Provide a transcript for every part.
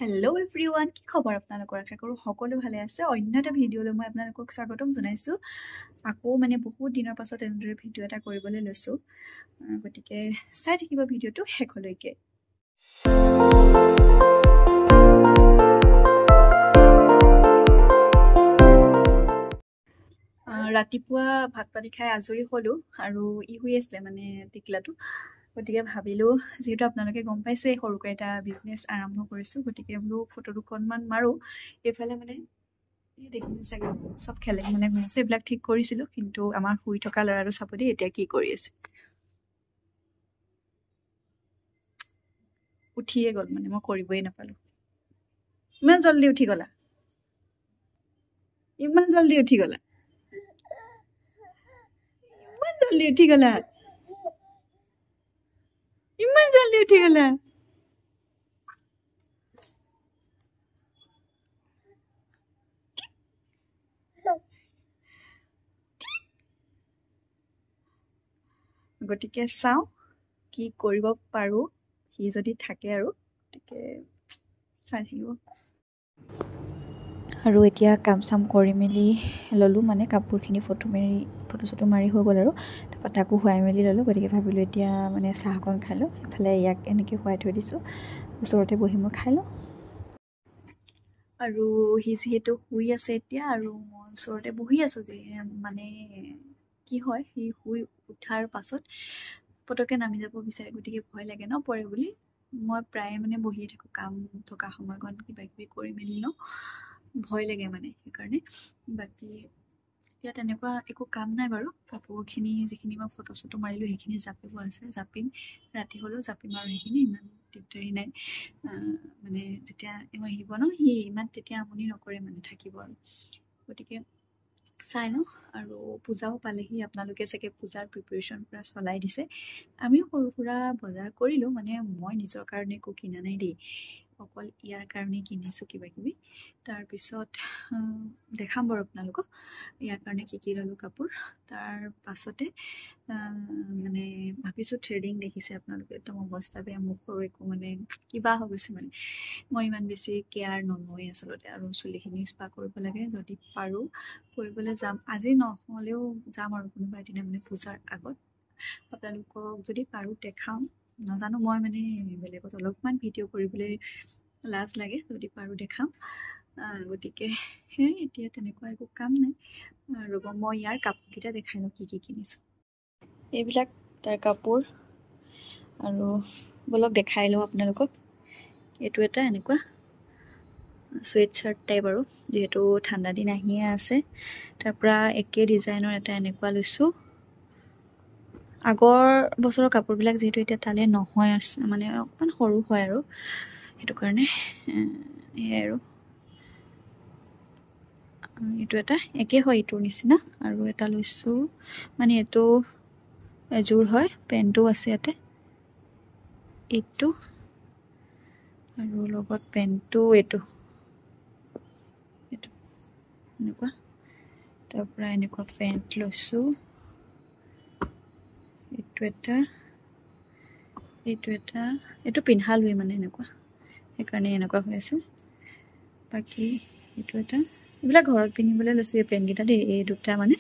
Hello' everyone, কি খবৰ আপোনালোকৰ? আশা কৰোঁ সকলো ভালে আছে। অন্য এটা ভিডিঅ'লৈ মই আপোনালোকক স্বাগতম জনাইছোঁ। আকৌ বহুত দিনৰ পাছত এনেদৰে ভিডিঅ' এটা কৰিবলৈ লৈছোঁ, গতিকে চাই থাকিব ভিডিঅ'টো শেষলৈকে। ৰাতিপুৱা ভাত পানী খাই আজৰি হ'লোঁ আৰু ই শুই আছিলে মানে টিকলাটো। গতিকে ভাবিলোঁ, যিহেতু আপোনালোকে গম পাইছে সৰুকৈ এটা বিজনেছ আৰম্ভ কৰিছোঁ, গতিকে বোলো ফটো দুখনমান মাৰোঁ। এইফালে মানে দেখিছে চাগে চব খেলে মানে আছে, এইবিলাক ঠিক কৰিছিলোঁ। কিন্তু আমাৰ শুই থকা ল'ৰাটো চাব দেই এতিয়া কি কৰি আছে। উঠিয়ে গ'ল, মানে মই কৰিবই নাপালোঁ। ইমান জল্দি উঠি গ'লা, ইমান জল্দি উঠি গ'লা, ইমান জল্দি উঠি গ'লা, ইমান জল্দি উঠি গ'লা। গতিকে চাওঁ কি কৰিব পাৰোঁ, সি যদি থাকে আৰু, গতিকে চাই থাকিব। আৰু এতিয়া কাম চাম কৰি মেলি ল'লোঁ, মানে কাপোৰখিনি ফটো চটো মাৰি হৈ গ'ল আৰু তাৰপৰা তাকো শুৱাই মেলি ল'লোঁ। গতিকে ভাবিলোঁ এতিয়া মানে চাহ অকণ খাই লওঁ। ইফালে ইয়াক এনেকৈ শুৱাই থৈ দিছোঁ, ওচৰতে বহি মই খাই লওঁ। আৰু সি যিহেতু শুই আছে এতিয়া, আৰু মই ওচৰতে বহি আছোঁ, যে মানে কি হয়, সি শুই উঠাৰ পাছত পটককৈ নামি যাব বিচাৰে, গতিকে ভয় লাগে ন পৰে বুলি। মই প্ৰায়ে মানে বহিয়ে থাকোঁ, কাম থকা সময়কণ কিবা কিবি কৰি মেলি লওঁ, ভয় লাগে মানে সেইকাৰণে। বাকী এতিয়া তেনেকুৱা একো কাম নাই বাৰু। কাপোৰখিনি যিখিনি মই ফটো চটো মাৰিলোঁ সেইখিনি জাপিব আছে, জাপিম, ৰাতি হ'লেও জাপিম আৰু সেইখিনি ইমান দিগদাৰি নাই। মানে যেতিয়া এওঁ আহিব ন, সি ইমান তেতিয়া আমনি নকৰে, মানে থাকিব আৰু। গতিকে চাই ন, আৰু পূজাও পালেহি। আপোনালোকে চাগে পূজাৰ প্ৰিপেৰেশ্যন পূৰা চলাই দিছে। আমিও সৰু সুৰা বজাৰ কৰিলোঁ, মানে মই নিজৰ কাৰণে একো কিনা নাই দেই, অকল ইয়াৰ কাৰণেই কিনিছোঁ কিবা কিবি। তাৰপিছত দেখাম বাৰু আপোনালোকক ইয়াৰ কাৰণে কি ল'লোঁ কাপোৰ। তাৰ পাছতে মানে ভাবিছোঁ থ্ৰেডিং দেখিছে আপোনালোকে, একদম অৱস্থা বেয়া, মুখৰো একো মানে কিবা হৈ গৈছে। মানে মই ইমান বেছি কেয়াৰ নলওঁৱেই আচলতে, আৰু চুলিখিনি স্পা কৰিব লাগে, যদি পাৰোঁ কৰিবলৈ যাম। আজি নহ'লেও যাম আৰু কোনোবা এদিনা, মানে পূজাৰ আগত আপোনালোকক যদি পাৰোঁ দেখাম। নাজানো, মই মানে বেলেগত অলপমান ভিডিঅ' কৰিবলৈ লাজ লাগে, যদি পাৰোঁ দেখাম। গতিকে সেয়াই, এতিয়া তেনেকুৱা একো কাম নাই। ৰ'ব, মই ইয়াৰ কাপোৰকেইটা দেখাই লওঁ কি কিনিছোঁ। এইবিলাক তাৰ কাপোৰ, আৰু বলক দেখাই লওঁ আপোনালোকক। এইটো এটা এনেকুৱা চুৱেট শ্বাৰ্ট টাইপ, আৰু যিহেতু ঠাণ্ডা দিন আহিয়ে আছে। তাৰপৰা একে ডিজাইনৰ এটা এনেকুৱা লৈছোঁ। আগৰ বছৰৰ কাপোৰবিলাক যিহেতু এতিয়া তালৈ নহয়, মানে অকণমান সৰু হয় আৰু সেইটো কাৰণে সেয়াই। আৰু এইটো এটা একে হয়, এইটোৰ নিচিনা। আৰু এটা লৈছোঁ, মানে এইটো এযোৰ হয়, পেণ্টো আছে ইয়াতে, এইটো, আৰু লগত পেণ্টটো এইটো এনেকুৱা। তাৰপৰা এনেকুৱা পেণ্ট লৈছোঁ, এইটো পিন্ধালোৱেই মানে এনেকুৱা, সেইকাৰণে এনেকুৱা হৈ আছে। বাকী এইটো এটা, এইবিলাক ঘৰত পিন্ধিবলৈ লৈছোঁ এই পেণ্টকেইটা দেই, এই দুটা মানে,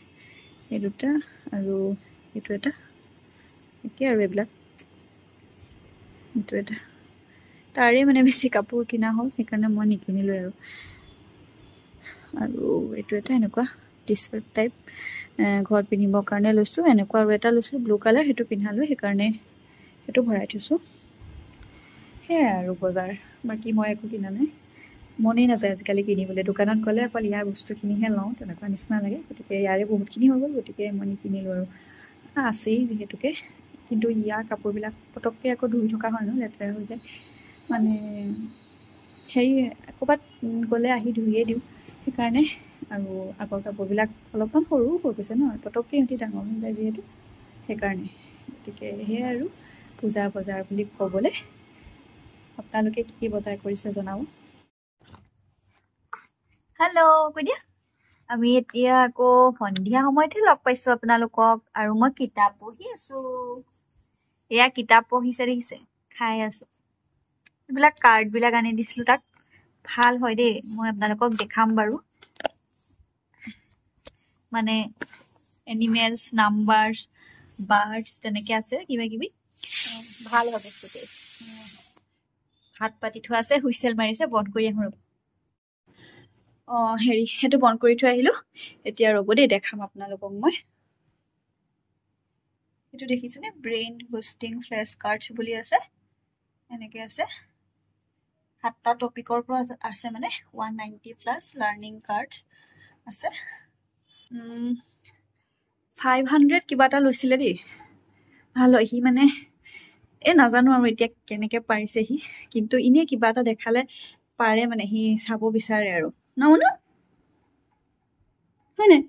এই দুটা, আৰু এইটো এটা একে, আৰু এইবিলাক এইটো এটা। তাৰে মানে বেছি কাপোৰ কিনা হ'ল, সেইকাৰণে মই নিকিনিলোঁ আৰু। আৰু এইটো এটা এনেকুৱা টি চাৰ্ট টাইপ, ঘৰত পিন্ধিবৰ কাৰণে লৈছোঁ এনেকুৱা। আৰু এটা লৈছিলোঁ ব্লু কালাৰ, সেইটো পিন্ধালোঁ, সেইকাৰণে সেইটো ভৰাই থৈছোঁ। সেয়াই আৰু বজাৰ, বাকী মই একো কিনা নাই। মনেই নাযায় আজিকালি কিনিবলৈ, দোকানত গ'লে অকল ইয়াৰ বস্তুখিনিহে লওঁ, তেনেকুৱা নিচিনা লাগে। গতিকে ইয়াৰে বহুতখিনি হৈ গ'ল, গতিকে মই নিকিনিলোঁ আৰু, আছেই যিহেতুকে। কিন্তু ইয়াৰ কাপোৰবিলাক পটককৈ আকৌ ধুই থকা হয় ন, লেতেৰা হৈ যায়। মানে হেৰি, ক'ৰবাত গ'লে আহি ধুইয়ে দিওঁ, সেইকাৰণে। আৰু আগৰ কাপোৰবিলাক অলপমান সৰুও হৈ গৈছে ন, পটককৈ সিহঁতি ডাঙৰ হৈ যায় যিহেতু, সেইকাৰণে। গতিকে সেয়াই আৰু পূজাৰ বজাৰ বুলি ক'বলৈ। আপোনালোকে কি বজাৰ কৰিছে জনাব। হেল্ল' কৈ দিয়া। আমি এতিয়া আকৌ সন্ধিয়া সময়তহে লগ পাইছোঁ আপোনালোকক, আৰু মই কিতাপ পঢ়ি আছোঁ। এয়া কিতাপ পঢ়িছে দেখিছে, খাই আছোঁ। এইবিলাক কাৰ্ডবিলাক আনি দিছিলোঁ তাক, ভাল হয় দেই মই আপোনালোকক দেখাম বাৰু মানে এনিমেলছ নাম্বাৰছ বাৰ্ডছ তেনেকৈ আছে কিবা কিবি ভাল হয় বস্তুটো ভাত পাতি থোৱা আছে হুইচেল মাৰিছে বন্ধ কৰি আহোঁ ৰ'ব হেৰি সেইটো বন্ধ কৰি থৈ আহিলোঁ এতিয়া ৰ'ব দেই দেখাম আপোনালোকক মই এইটো দেখিছেনে ব্ৰেইন বুষ্টিং ফ্লেছ কাৰ্ডছ বুলি আছে এনেকৈ আছে 7টা টপিকৰ পৰা আছে মানে 190+ লাৰ্ণিং কাৰ্ডছ আছে 500 কিবা এটা লৈছিলে দেই ভাল হয় সি মানে নাজানো আৰু এতিয়া কেনেকৈ পাৰিছে সি কিন্তু এনেই কিবা এটা দেখালে পাৰে মানে সি চাব বিচাৰে আৰু নহনো হয়নে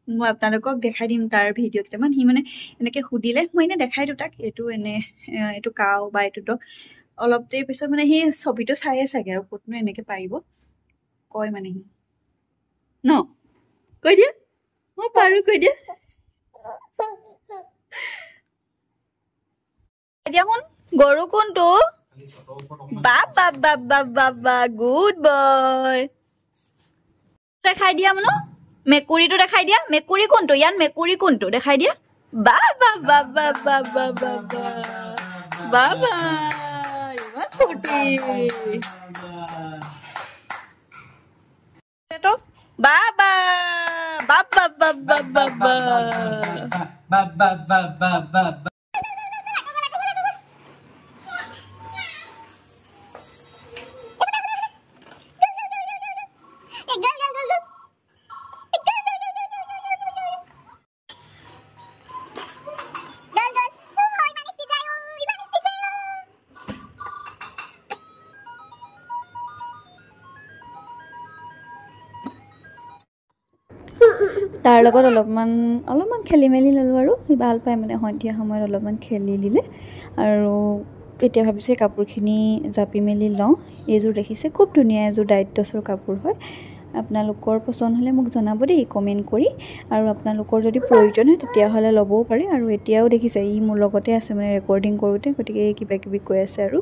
মই আপোনালোকক দেখাই দিম তাৰ ভিডিঅ' কেইটামান সি মানে এনেকৈ সুধিলে মই এনেই দেখাই দিওঁ তাক এইটো এইটো কাও বা এইটো ডগ অলপ দেৰি পিছত মানে সি ছবিটো চায়ে চাগে আৰু ক'তনো এনেকৈ পাৰিব কয় মানে সি ন কৈ দিয়া মই পাৰোঁ কৈ দিয়া এতিয়া শুন গৰু কোনটো বাবা বাবা বাবা গুড বয় দেখাই দিয়া মানে মেকুৰীটো দেখাই দিয়া মেকুৰী কোনটো ইয়াত মেকুৰী কোনটো দেখাই দিয়া বাবা বাবা বাবা বাবা বাবা ইমান ফূৰ্তি বাবা বাবা বাবা বাবা বাবা বাবা বাবা তাৰ লগত অলপমান খেলি মেলি ল'লোঁ আৰু সি ভাল পায় মানে সন্ধিয়া সময়ত অলপমান খেলি দিলে আৰু এতিয়া ভাবিছোঁ এই কাপোৰখিনি জাপি মেলি লওঁ এইযোৰ দেখিছে খুব ধুনীয়া এযোৰ ডাইটছৰ কাপোৰ হয় আপোনালোকৰ পচন্দ হ'লে মোক জনাব দেই কমেণ্ট কৰি আৰু আপোনালোকৰ যদি প্ৰয়োজন হয় তেতিয়াহ'লে ল'বও পাৰে আৰু এতিয়াও দেখিছে ই মোৰ লগতে আছে মানে ৰেকৰ্ডিং কৰোঁতে গতিকে কিবা কিবি কৈ আছে আৰু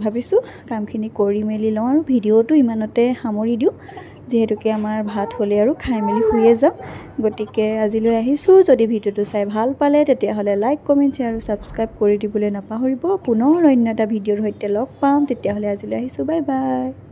ভাবিছোঁ কামখিনি কৰি মেলি লওঁ আৰু ভিডিঅ'টো ইমানতে সামৰি দিওঁ যিহেতুকে আমাৰ ভাত হ'লে আৰু খাই মেলি শুয়ে যাম গতিকে আজিলৈ আহিছোঁ যদি ভিডিঅ'টো চাই ভাল পালে তেতিয়াহ'লে লাইক কমেণ্ট শ্বেয়াৰ আৰু ছাবস্ক্ৰাইব কৰি দিবলৈ নাপাহৰিব পুনৰ অন্য এটা ভিডিঅ'ৰ সৈতে লগ পাম তেতিয়াহ'লে আজিলৈ আহিছোঁ বাই বাই